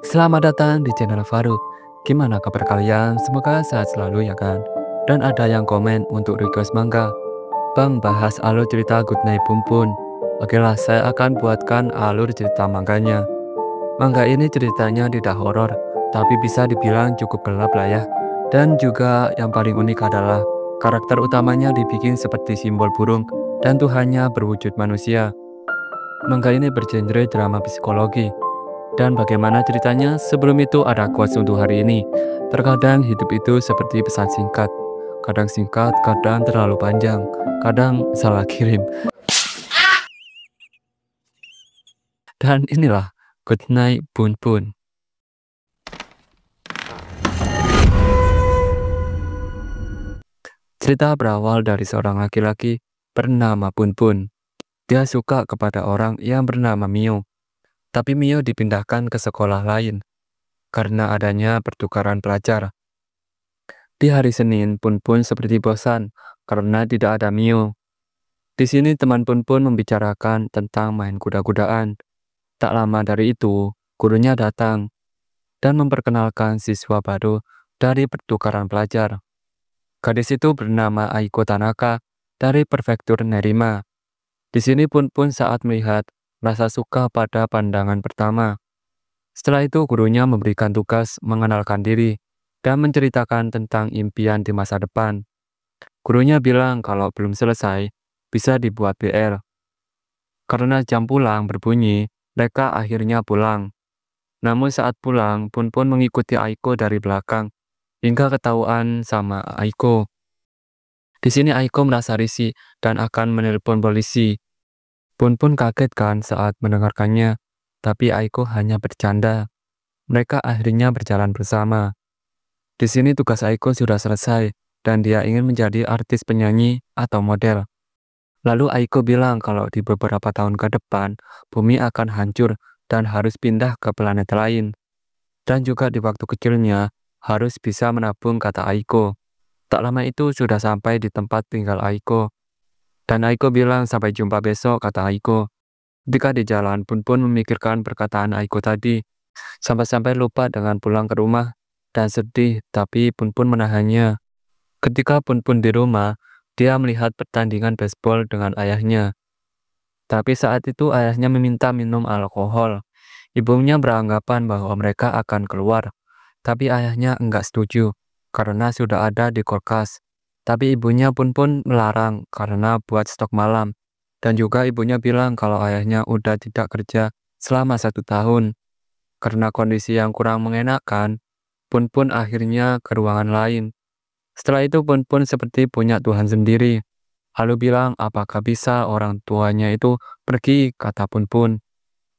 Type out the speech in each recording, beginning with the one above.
Selamat datang di channel Faru. Gimana kabar kalian? Semoga sehat selalu ya kan? Dan ada yang komen untuk request manga. Bang, bahas alur cerita Good Night Pun Pun. Oke lah, saya akan buatkan alur cerita manganya. Manga ini ceritanya tidak horor, tapi bisa dibilang cukup gelap lah ya. Dan juga yang paling unik adalah karakter utamanya dibikin seperti simbol burung dan Tuhannya berwujud manusia. Manga ini bergenre drama psikologi. Dan bagaimana ceritanya? Sebelum itu ada quotes untuk hari ini. Terkadang hidup itu seperti pesan singkat. Kadang singkat, kadang terlalu panjang. Kadang salah kirim. Dan inilah Good Night Pun Pun. Cerita berawal dari seorang laki-laki bernama Pun Pun. Dia suka kepada orang yang bernama Mio. Tapi Mio dipindahkan ke sekolah lain karena adanya pertukaran pelajar. Di hari Senin, Pun Pun seperti bosan karena tidak ada Mio. Di sini teman Pun Pun membicarakan tentang main kuda-kudaan. Tak lama dari itu, gurunya datang dan memperkenalkan siswa baru dari pertukaran pelajar. Gadis itu bernama Aiko Tanaka dari prefektur Nerima. Di sini Pun Pun saat melihat rasa suka pada pandangan pertama. Setelah itu gurunya memberikan tugas mengenalkan diri dan menceritakan tentang impian di masa depan. Gurunya bilang kalau belum selesai, bisa dibuat PR. Karena jam pulang berbunyi, mereka akhirnya pulang. Namun saat pulang, Pun Pun mengikuti Aiko dari belakang, hingga ketahuan sama Aiko. Di sini Aiko merasa risih dan akan menelpon polisi. Pun Pun kaget kan saat mendengarkannya, tapi Aiko hanya bercanda. Mereka akhirnya berjalan bersama. Di sini tugas Aiko sudah selesai, dan dia ingin menjadi artis penyanyi atau model. Lalu Aiko bilang kalau di beberapa tahun ke depan, bumi akan hancur dan harus pindah ke planet lain. Dan juga di waktu kecilnya, harus bisa menabung, kata Aiko. Tak lama itu sudah sampai di tempat tinggal Aiko. Dan Aiko bilang sampai jumpa besok, kata Aiko. Ketika di jalan, Pun Pun memikirkan perkataan Aiko tadi. Sampai-sampai lupa dengan pulang ke rumah dan sedih, tapi Pun Pun menahannya. Ketika Pun Pun di rumah, dia melihat pertandingan baseball dengan ayahnya. Tapi saat itu ayahnya meminta minum alkohol. Ibunya beranggapan bahwa mereka akan keluar. Tapi ayahnya enggak setuju karena sudah ada di kulkas. Tapi ibunya Pun melarang karena buat stok malam. Dan juga ibunya bilang kalau ayahnya udah tidak kerja selama 1 tahun. Karena kondisi yang kurang mengenakan, Pun akhirnya ke ruangan lain. Setelah itu Pun seperti punya Tuhan sendiri. Lalu bilang apakah bisa orang tuanya itu pergi, kata Pun.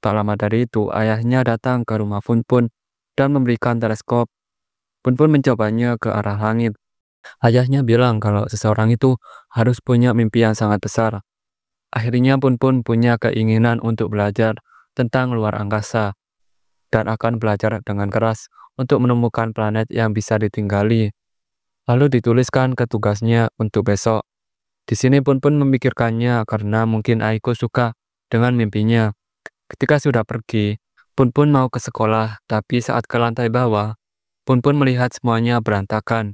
Tak lama dari itu ayahnya datang ke rumah Pun dan memberikan teleskop. Pun mencobanya ke arah langit. Ayahnya bilang kalau seseorang itu harus punya mimpi yang sangat besar. Akhirnya Pun punya keinginan untuk belajar tentang luar angkasa dan akan belajar dengan keras untuk menemukan planet yang bisa ditinggali. Lalu dituliskan ke tugasnya untuk besok. Di sini Pun memikirkannya karena mungkin Aiko suka dengan mimpinya. Ketika sudah pergi, Pun mau ke sekolah, tapi saat ke lantai bawah, Pun melihat semuanya berantakan.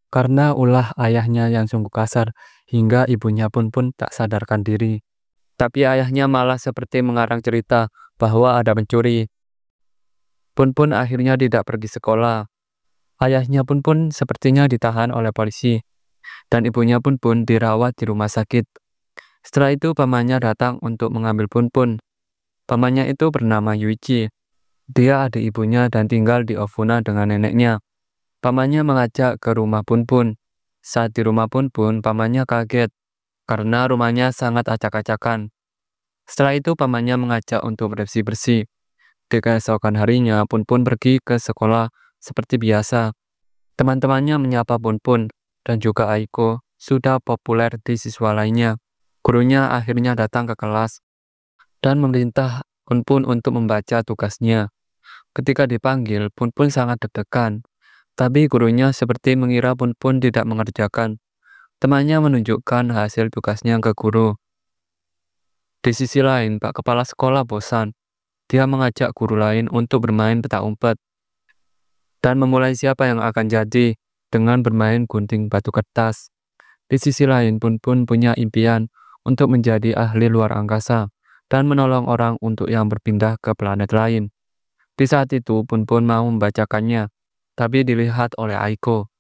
Karena ulah ayahnya yang sungguh kasar, hingga ibunya Pun tak sadarkan diri. Tapi ayahnya malah seperti mengarang cerita bahwa ada pencuri. Pun akhirnya tidak pergi sekolah. Ayahnya Pun sepertinya ditahan oleh polisi. Dan ibunya Pun dirawat di rumah sakit. Setelah itu pamannya datang untuk mengambil Pun. Pamannya itu bernama Yuichi. Dia adik ibunya dan tinggal di Ofuna dengan neneknya. Pamannya mengajak ke rumah Pun. Saat di rumah Pun, pamannya kaget karena rumahnya sangat acak-acakan. Setelah itu pamannya mengajak untuk bersih-bersih. Di keesokan harinya Pun pergi ke sekolah seperti biasa. Teman-temannya menyapa Pun dan juga Aiko sudah populer di siswa lainnya. Gurunya akhirnya datang ke kelas dan memerintah Pun untuk membaca tugasnya. Ketika dipanggil, Pun sangat deg-degan. Tapi gurunya seperti mengira Pun tidak mengerjakan. Temannya menunjukkan hasil tugasnya ke guru. Di sisi lain, Pak Kepala Sekolah bosan. dia mengajak guru lain untuk bermain petak umpet dan memulai siapa yang akan jadi dengan bermain gunting batu kertas. Di sisi lain, Pun punya impian untuk menjadi ahli luar angkasa dan menolong orang untuk yang berpindah ke planet lain. Di saat itu, Pun mau membacakannya, tapi dilihat oleh Aiko.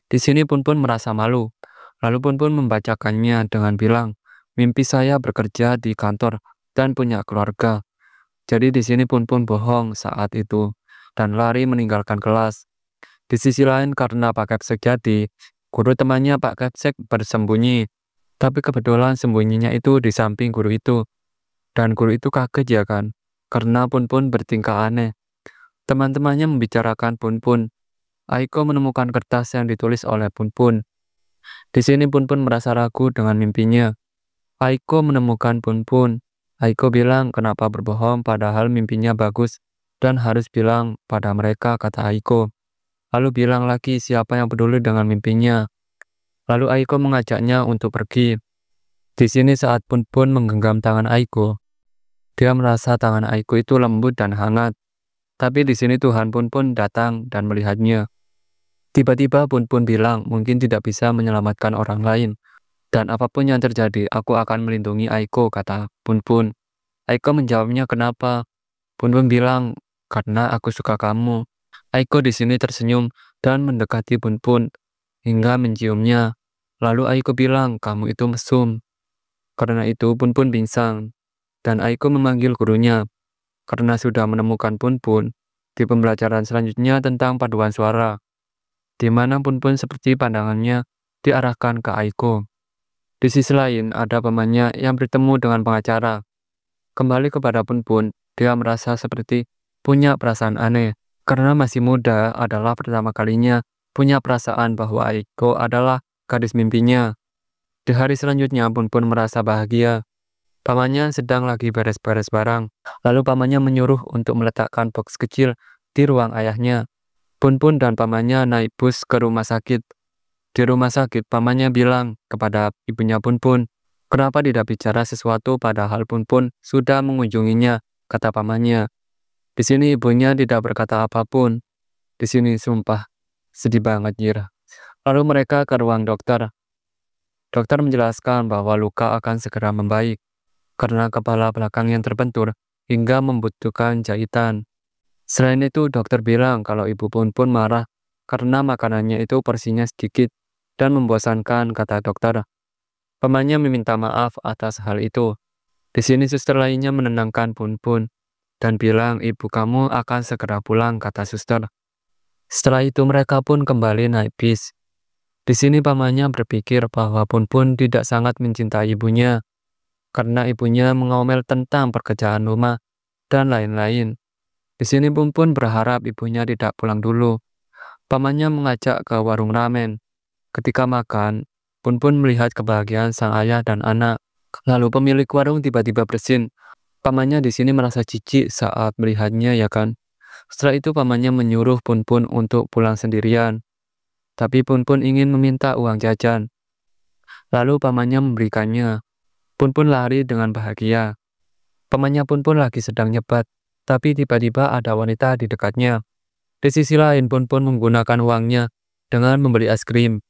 Di sini Pun merasa malu. Lalu Pun membacakannya dengan bilang, mimpi saya bekerja di kantor dan punya keluarga. Jadi di sini Pun bohong saat itu dan lari meninggalkan kelas. Di sisi lain karena Pak Kepsek jadi, guru temannya Pak Kepsek bersembunyi. Tapi kebetulan sembunyinya itu di samping guru itu. Dan guru itu kaget ya kan, karena Pun bertingkah aneh. Teman-temannya membicarakan Pun. Aiko menemukan kertas yang ditulis oleh Pun. Di sini Pun merasa ragu dengan mimpinya. Aiko menemukan Pun. Aiko bilang kenapa berbohong padahal mimpinya bagus dan harus bilang pada mereka, kata Aiko. Lalu bilang lagi siapa yang peduli dengan mimpinya. Lalu Aiko mengajaknya untuk pergi. Di sini saat Pun menggenggam tangan Aiko, dia merasa tangan Aiko itu lembut dan hangat. Tapi di sini Tuhan Pun datang dan melihatnya. Tiba-tiba Pun bilang mungkin tidak bisa menyelamatkan orang lain. Dan apapun yang terjadi, aku akan melindungi Aiko, kata Pun. Aiko menjawabnya kenapa? Pun bilang, karena aku suka kamu. Aiko di sini tersenyum dan mendekati Pun hingga menciumnya. Lalu Aiko bilang, kamu itu mesum. Karena itu Pun pingsan. Dan Aiko memanggil gurunya. Karena sudah menemukan Pun di pembelajaran selanjutnya tentang paduan suara, di mana Pun seperti pandangannya diarahkan ke Aiko. Di sisi lain, ada pamannya yang bertemu dengan pengacara. Kembali kepada Pun, dia merasa seperti punya perasaan aneh. Karena masih muda adalah pertama kalinya punya perasaan bahwa Aiko adalah gadis mimpinya. Di hari selanjutnya Pun merasa bahagia. Pamannya sedang lagi beres-beres barang. Lalu pamannya menyuruh untuk meletakkan box kecil di ruang ayahnya. Pun dan pamannya naik bus ke rumah sakit. Di rumah sakit, pamannya bilang kepada ibunya Pun, kenapa tidak bicara sesuatu padahal Pun sudah mengunjunginya, kata pamannya. Di sini ibunya tidak berkata apapun. Di sini sumpah, sedih banget Jira. Lalu mereka ke ruang dokter. Dokter menjelaskan bahwa luka akan segera membaik karena kepala belakang yang terbentur hingga membutuhkan jahitan. Selain itu, dokter bilang kalau ibu Pun marah karena makanannya itu porsinya sedikit dan membosankan, kata dokter. Pamannya meminta maaf atas hal itu. Di sini suster lainnya menenangkan Pun dan bilang ibu kamu akan segera pulang, kata suster. Setelah itu mereka pun kembali naik bis. Di sini pamannya berpikir bahwa Pun tidak sangat mencintai ibunya karena ibunya mengomel tentang pekerjaan rumah dan lain-lain. Di sini Pun berharap ibunya tidak pulang dulu. Pamannya mengajak ke warung ramen. Ketika makan, Pun melihat kebahagiaan sang ayah dan anak. Lalu pemilik warung tiba-tiba bersin. Pamannya di sini merasa jijik saat melihatnya ya kan. Setelah itu pamannya menyuruh Pun untuk pulang sendirian. Tapi Pun ingin meminta uang jajan. Lalu pamannya memberikannya. Pun lari dengan bahagia. Pamannya Pun lagi sedang nyebat. Tapi tiba-tiba ada wanita di dekatnya. Di sisi lain Pun menggunakan uangnya dengan membeli es krim.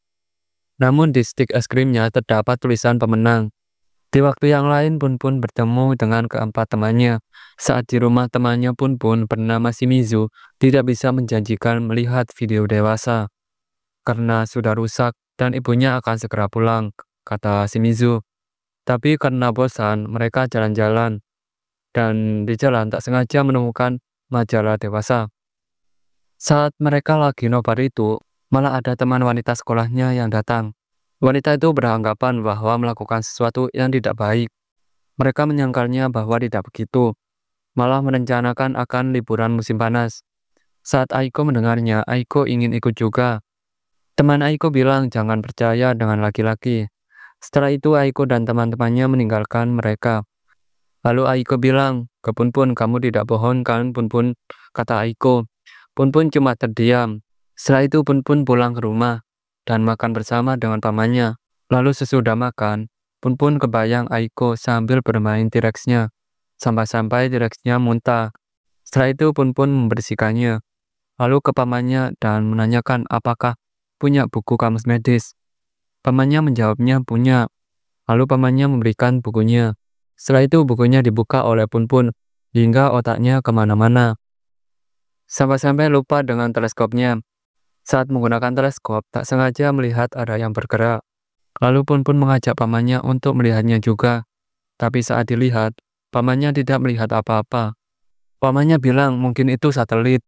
Namun di stik es krimnya terdapat tulisan pemenang. Di waktu yang lain Pun bertemu dengan keempat temannya. Saat di rumah temannya Pun bernama Shimizu tidak bisa menjanjikan melihat video dewasa karena sudah rusak dan ibunya akan segera pulang, kata Shimizu. Tapi karena bosan, mereka jalan-jalan dan di jalan tak sengaja menemukan majalah dewasa. Saat mereka lagi nobar itu, malah ada teman wanita sekolahnya yang datang. Wanita itu beranggapan bahwa melakukan sesuatu yang tidak baik. Mereka menyangkalnya bahwa tidak begitu, malah merencanakan akan liburan musim panas. Saat Aiko mendengarnya, Aiko ingin ikut juga. Teman Aiko bilang jangan percaya dengan laki-laki. Setelah itu Aiko dan teman-temannya meninggalkan mereka. Lalu Aiko bilang, ke Pun kamu tidak bohong kan Pun, kata Aiko. Pun cuma terdiam. Setelah itu Pun pulang ke rumah dan makan bersama dengan pamannya. Lalu sesudah makan, Pun kebayang Aiko sambil bermain T-Rex-nya. sampai-sampai direksinya muntah. Setelah itu Pun membersihkannya, lalu ke pamannya dan menanyakan apakah punya buku kamus medis. Pamannya menjawabnya punya, lalu pamannya memberikan bukunya. Setelah itu bukunya dibuka oleh Pun hingga otaknya kemana-mana. Sampai-sampai lupa dengan teleskopnya. Saat menggunakan teleskop, tak sengaja melihat ada yang bergerak. Lalu Pun mengajak pamannya untuk melihatnya juga. Tapi saat dilihat, pamannya tidak melihat apa-apa. Pamannya bilang mungkin itu satelit.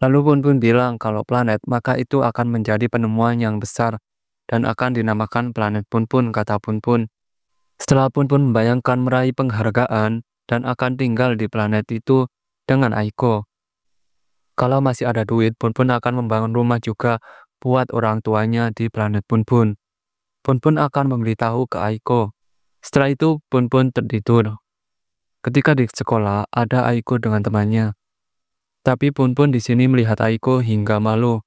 Lalu Pun bilang kalau planet, maka itu akan menjadi penemuan yang besar dan akan dinamakan planet Pun, kata Pun. Setelah Pun membayangkan meraih penghargaan dan akan tinggal di planet itu dengan Aiko. Kalau masih ada duit, Pun akan membangun rumah juga buat orang tuanya di planet Pun. Pun akan memberitahu ke Aiko. Setelah itu Pun tertidur. Ketika di sekolah, ada Aiko dengan temannya. Tapi Pun di sini melihat Aiko hingga malu.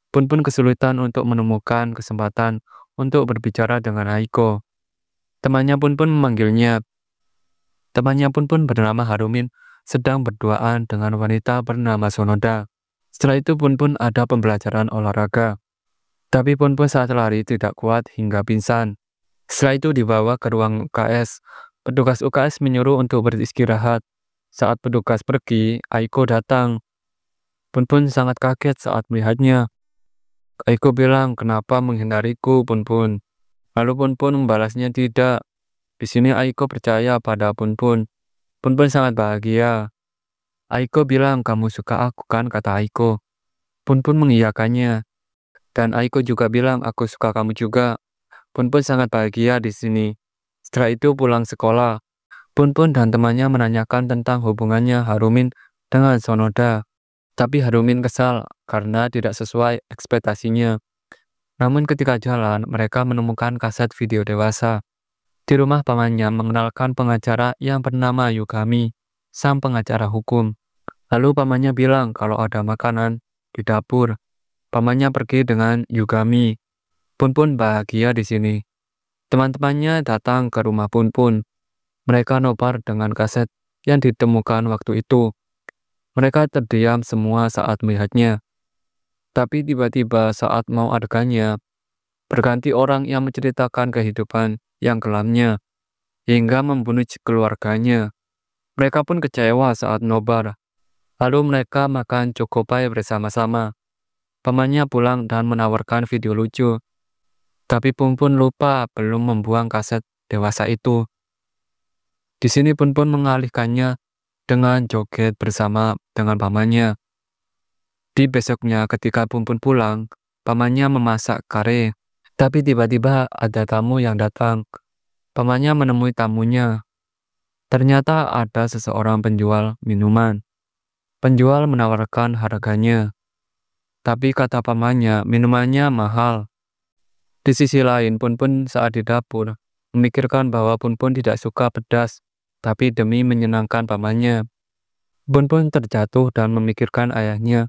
Pun kesulitan untuk menemukan kesempatan untuk berbicara dengan Aiko. Temannya Pun memanggilnya. Temannya Pun bernama Harumin sedang berduaan dengan wanita bernama Sonoda. Setelah itu Pun ada pembelajaran olahraga. Tapi Pun saat lari tidak kuat hingga pingsan. Setelah itu dibawa ke ruang UKS. Petugas UKS menyuruh untuk beristirahat. Saat petugas pergi, Aiko datang. Pun sangat kaget saat melihatnya. Aiko bilang, kenapa menghindariku, Pun? Lalu Pun membalasnya tidak. Di sini Aiko percaya pada Pun. Pun sangat bahagia. Aiko bilang, kamu suka aku kan, kata Aiko. Pun mengiyakannya. Dan Aiko juga bilang, aku suka kamu juga. Pun sangat bahagia di sini. Setelah itu pulang sekolah. Pun dan temannya menanyakan tentang hubungannya Harumin dengan Sonoda. Tapi Harumin kesal karena tidak sesuai ekspektasinya. Namun ketika jalan, mereka menemukan kaset video dewasa. Di rumah pamannya mengenalkan pengacara yang bernama Yugami, sang pengacara hukum. Lalu pamannya bilang kalau ada makanan di dapur. Pamannya pergi dengan Yugami. Pun bahagia di sini. Teman-temannya datang ke rumah Pun. Mereka nobar dengan kaset yang ditemukan waktu itu. Mereka terdiam semua saat melihatnya. Tapi tiba-tiba saat mau adegannya, berganti orang yang menceritakan kehidupan yang kelamnya, hingga membunuh keluarganya. Mereka pun kecewa saat nobar. Lalu mereka makan chocopie bersama-sama. Pamannya pulang dan menawarkan video lucu. Tapi Pun lupa belum membuang kaset dewasa itu. Di sini Pun mengalihkannya dengan joget bersama dengan pamannya. Di besoknya ketika Pun pulang, pamannya memasak kare. Tapi tiba-tiba ada tamu yang datang. Pamannya menemui tamunya. Ternyata ada seseorang penjual minuman. Penjual menawarkan harganya. Tapi kata pamannya, minumannya mahal. Di sisi lain, Pun saat di dapur, memikirkan bahwa Pun tidak suka pedas. Tapi demi menyenangkan pamannya, Pun terjatuh dan memikirkan ayahnya.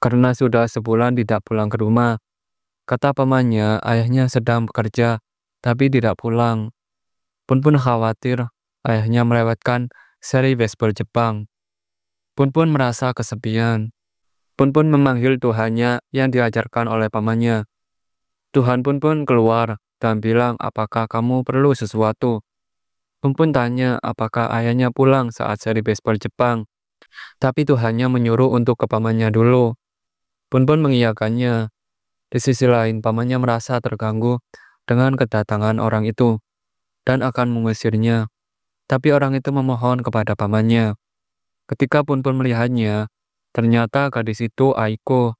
Karena sudah sebulan tidak pulang ke rumah. Kata pamannya, ayahnya sedang bekerja, tapi tidak pulang. Pun khawatir ayahnya melewatkan seri baseball Jepang. Pun merasa kesepian. Pun memanggil Tuhannya yang diajarkan oleh pamannya. Tuhan Pun keluar dan bilang, apakah kamu perlu sesuatu? Pun tanya apakah ayahnya pulang saat seri baseball Jepang. Tapi Tuhannya menyuruh untuk ke pamannya dulu. Pun mengiyakannya. Di sisi lain, pamannya merasa terganggu dengan kedatangan orang itu dan akan mengusirnya. Tapi orang itu memohon kepada pamannya. Ketika Pun melihatnya, ternyata gadis itu Aiko.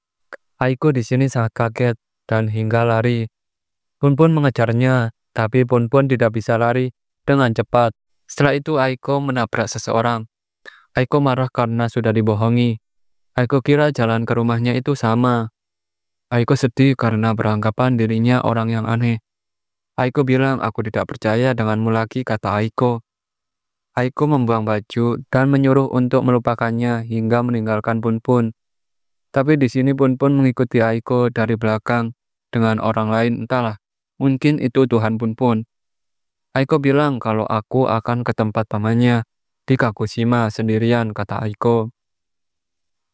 Aiko di sini sangat kaget dan hingga lari. Pun mengejarnya, tapi Pun tidak bisa lari dengan cepat. Setelah itu Aiko menabrak seseorang. Aiko marah karena sudah dibohongi. Aiko kira jalan ke rumahnya itu sama. Aiko sedih karena beranggapan dirinya orang yang aneh. Aiko bilang, aku tidak percaya denganmu lagi, kata Aiko. Aiko membuang baju dan menyuruh untuk melupakannya hingga meninggalkan Pun. Tapi di sini Pun mengikuti Aiko dari belakang dengan orang lain, entahlah. Mungkin itu Tuhan Pun. Aiko bilang kalau aku akan ke tempat pamannya. di Kagoshima sendirian, kata Aiko.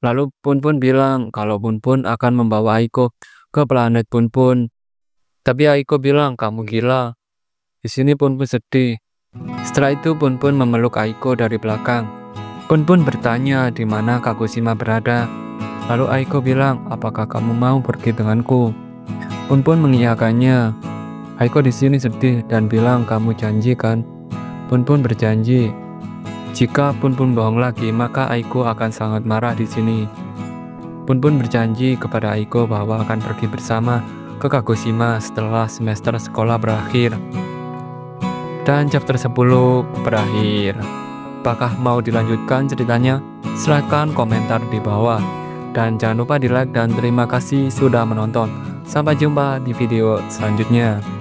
Lalu Punpun bilang kalau Punpun akan membawa Aiko ke planet Punpun. Tapi Aiko bilang, kamu gila. Di sini Punpun sedih. Setelah itu Punpun memeluk Aiko dari belakang. Punpun bertanya di mana Kagoshima berada. Lalu Aiko bilang, apakah kamu mau pergi denganku? Punpun mengiyakannya. Aiko di sini sedih dan bilang, kamu janji kan? Punpun berjanji. Jika Punpun bohong lagi, maka Aiko akan sangat marah di sini. Punpun berjanji kepada Aiko bahwa akan pergi bersama ke Kagoshima setelah semester sekolah berakhir. Dan chapter 10 berakhir. Apakah mau dilanjutkan ceritanya? Silahkan komentar di bawah. Dan jangan lupa di like dan terima kasih sudah menonton. Sampai jumpa di video selanjutnya.